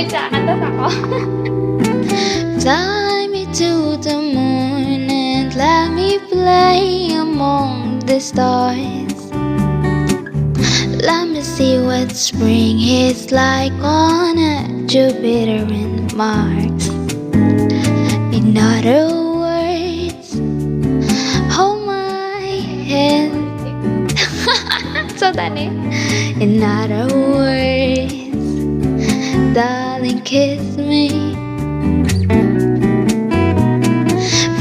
Kantas ako. Fly me to the moon and let me play among the stars. Let me see what spring is like on Jupiter and Mars. In other words, hold my hand. So, Dani. In other words, darling, kiss me.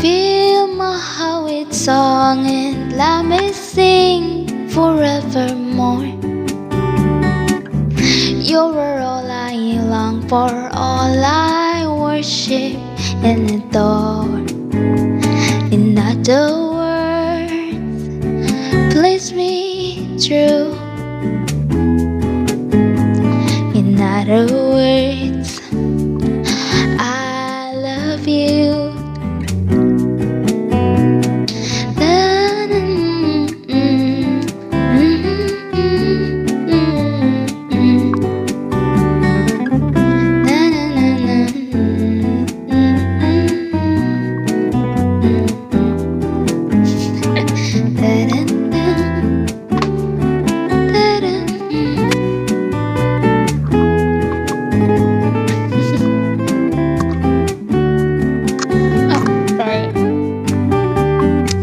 Feel my heart with song and let me sing forevermore. You're all I long for, all I worship and adore. In other words, please me true. In other words, I love you.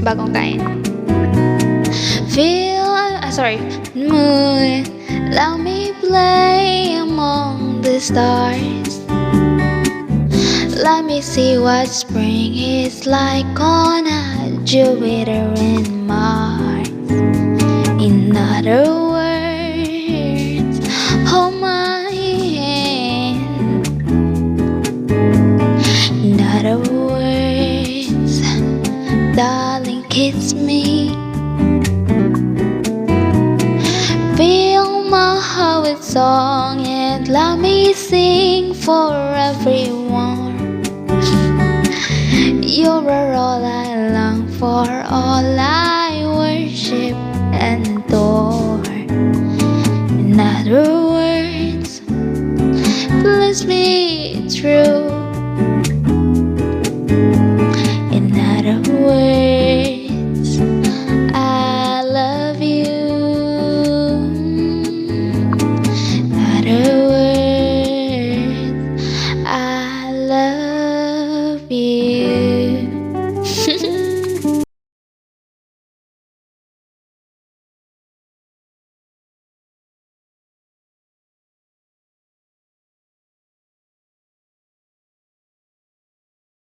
Bagong kain. Sorry. Moon, let me play among the stars. Let me see what spring is like on Jupiter and Mars. In other words, hold my hand. In other words, darling, kiss me. Fill my heart with song and let me sing for everyone. You're all I long for, all I worship and adore. In other words, please be true.